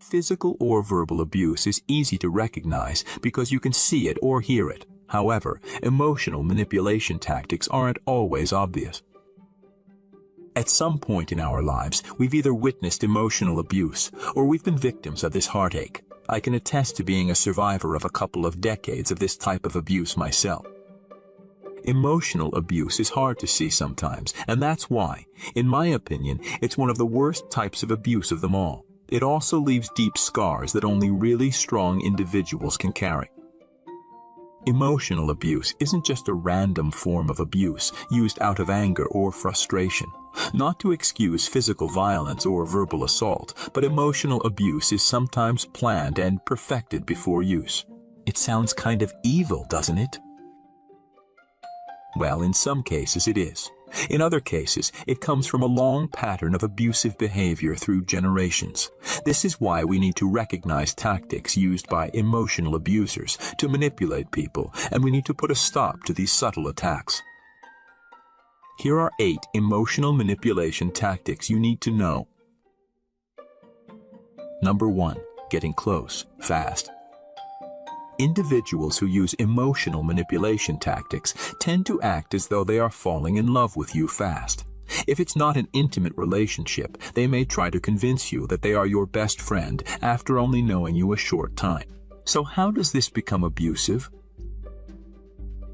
Physical or verbal abuse is easy to recognize because you can see it or hear it. However, emotional manipulation tactics aren't always obvious. At some point in our lives, we've either witnessed emotional abuse or we've been victims of this heartache. I can attest to being a survivor of a couple of decades of this type of abuse myself. Emotional abuse is hard to see sometimes, and that's why, in my opinion, it's one of the worst types of abuse of them all. It also leaves deep scars that only really strong individuals can carry. Emotional abuse isn't just a random form of abuse used out of anger or frustration. Not to excuse physical violence or verbal assault, but emotional abuse is sometimes planned and perfected before use. It sounds kind of evil, doesn't it? Well, in some cases it is. In other cases, it comes from a long pattern of abusive behavior through generations. This is why we need to recognize tactics used by emotional abusers to manipulate people, and we need to put a stop to these subtle attacks. Here are 8 emotional manipulation tactics you need to know. Number 1. Getting close, fast. Individuals who use emotional manipulation tactics tend to act as though they are falling in love with you fast. If it's not an intimate relationship, they may try to convince you that they are your best friend after only knowing you a short time. So how does this become abusive?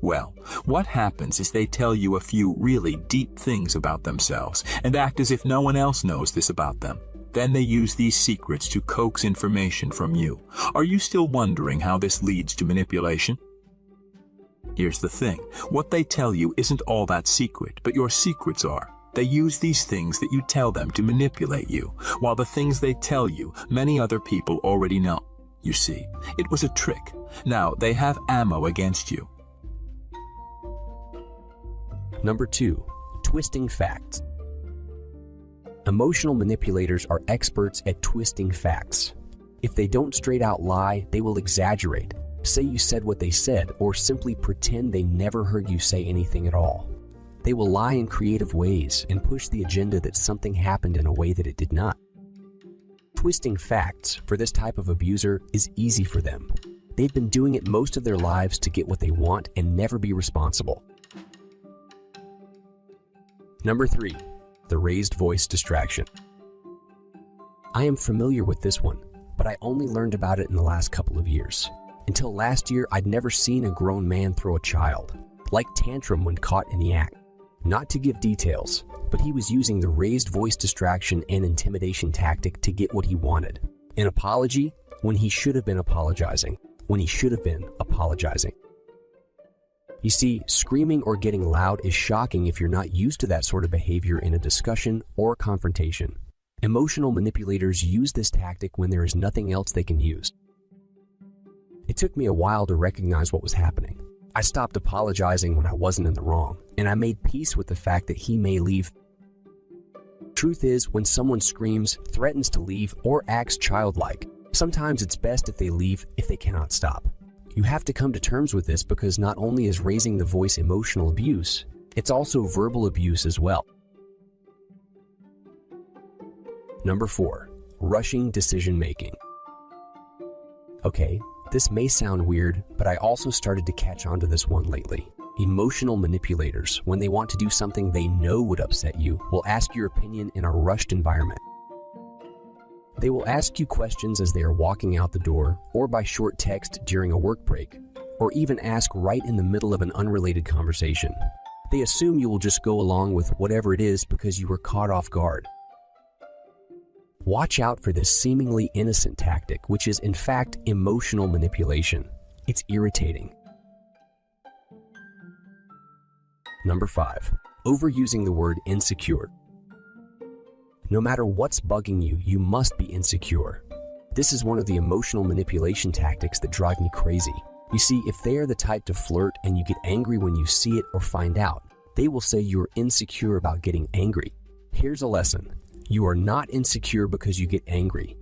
Well, what happens is they tell you a few really deep things about themselves and act as if no one else knows this about them. Then they use these secrets to coax information from you. Are you still wondering how this leads to manipulation? Here's the thing. What they tell you isn't all that secret, but your secrets are. They use these things that you tell them to manipulate you, while the things they tell you, many other people already know. You see, it was a trick. Now they have ammo against you. Number 2. Twisting facts. Emotional manipulators are experts at twisting facts. If they don't straight out lie, they will exaggerate, say you said what they said, or simply pretend they never heard you say anything at all. They will lie in creative ways and push the agenda that something happened in a way that it did not. Twisting facts for this type of abuser is easy for them. They've been doing it most of their lives to get what they want and never be responsible. Number 3. The raised voice distraction. I am familiar with this one, but I only learned about it in the last couple of years. Until last year, I'd never seen a grown man throw a child, like tantrum when caught in the act. Not to give details, but he was using the raised voice distraction and intimidation tactic to get what he wanted. An apology when he should have been apologizing, when he should have been apologizing. You see, screaming or getting loud is shocking if you're not used to that sort of behavior in a discussion or confrontation. Emotional manipulators use this tactic when there is nothing else they can use. It took me a while to recognize what was happening. I stopped apologizing when I wasn't in the wrong, and I made peace with the fact that he may leave. Truth is, when someone screams, threatens to leave, or acts childlike, sometimes it's best if they leave if they cannot stop. You have to come to terms with this because not only is raising the voice emotional abuse, it's also verbal abuse as well. Number 4. Rushing decision making. Okay, this may sound weird, but I also started to catch on to this one lately. Emotional manipulators, when they want to do something they know would upset you, will ask your opinion in a rushed environment. They will ask you questions as they are walking out the door, or by short text during a work break, or even ask right in the middle of an unrelated conversation. They assume you will just go along with whatever it is because you were caught off guard. Watch out for this seemingly innocent tactic, which is in fact emotional manipulation. It's irritating. Number 5. Overusing the word insecure. No matter what's bugging you, you must be insecure. This is one of the emotional manipulation tactics that drive me crazy. You see, if they are the type to flirt and you get angry when you see it or find out, they will say you're insecure about getting angry. Here's a lesson. You are not insecure because you get angry.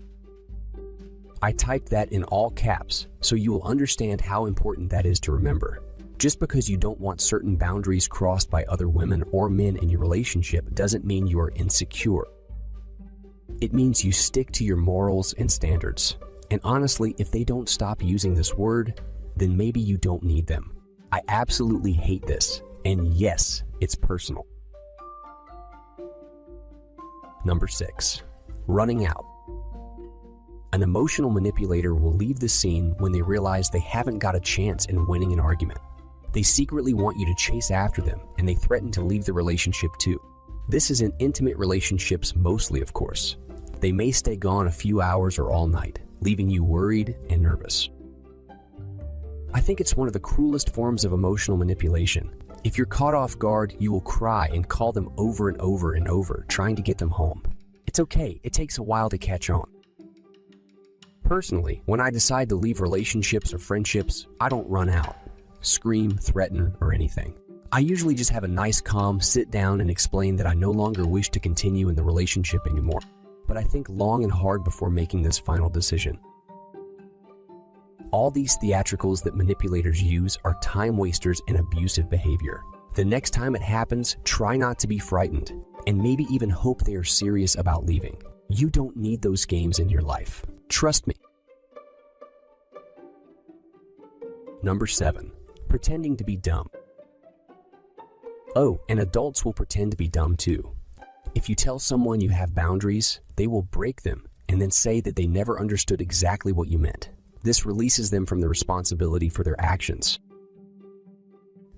I typed that in all caps, so you will understand how important that is to remember. Just because you don't want certain boundaries crossed by other women or men in your relationship doesn't mean you are insecure. It means you stick to your morals and standards. And honestly, if they don't stop using this word, then maybe you don't need them. I absolutely hate this. And yes, it's personal. Number 6. Running out. An emotional manipulator will leave the scene when they realize they haven't got a chance in winning an argument. They secretly want you to chase after them, and they threaten to leave the relationship too. This is in intimate relationships mostly, of course. They may stay gone a few hours or all night, leaving you worried and nervous. I think it's one of the cruelest forms of emotional manipulation. If you're caught off guard, you will cry and call them over and over and over, trying to get them home. It's okay, it takes a while to catch on. Personally, when I decide to leave relationships or friendships, I don't run out, scream, threaten, or anything. I usually just have a nice calm sit down and explain that I no longer wish to continue in the relationship anymore. But I think long and hard before making this final decision. All these theatricals that manipulators use are time wasters and abusive behavior. The next time it happens, try not to be frightened, and maybe even hope they are serious about leaving. You don't need those games in your life. Trust me. Number 7. Pretending to be dumb. Oh, and adults will pretend to be dumb too. If you tell someone you have boundaries, they will break them and then say that they never understood exactly what you meant. This releases them from the responsibility for their actions.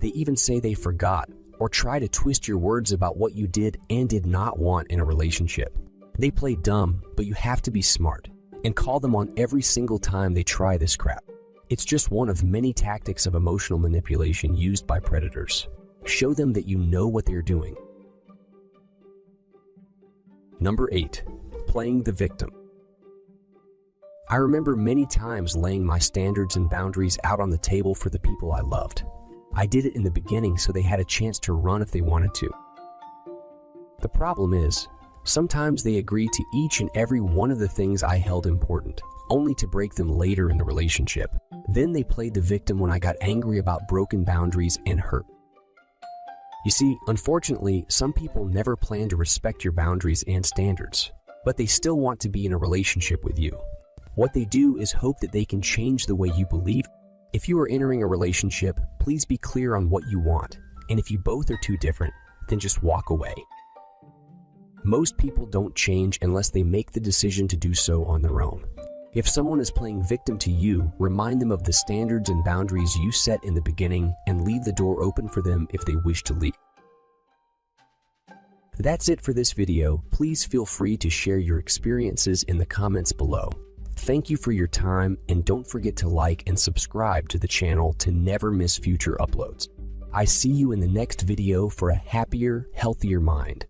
They even say they forgot or try to twist your words about what you did and did not want in a relationship. They play dumb, but you have to be smart and call them on every single time they try this crap. It's just one of many tactics of emotional manipulation used by predators. Show them that you know what they're doing. Number 8. Playing the victim. I remember many times laying my standards and boundaries out on the table for the people I loved. I did it in the beginning so they had a chance to run if they wanted to. The problem is, sometimes they agree to each and every one of the things I held important, only to break them later in the relationship. Then they played the victim when I got angry about broken boundaries and hurt. You see, unfortunately, some people never plan to respect your boundaries and standards, but they still want to be in a relationship with you. What they do is hope that they can change the way you believe. If you are entering a relationship, please be clear on what you want, and if you both are too different, then just walk away. Most people don't change unless they make the decision to do so on their own. If someone is playing victim to you, remind them of the standards and boundaries you set in the beginning and leave the door open for them if they wish to leave. That's it for this video. Please feel free to share your experiences in the comments below. Thank you for your time, and don't forget to like and subscribe to the channel to never miss future uploads. I see you in the next video for a happier, healthier mind.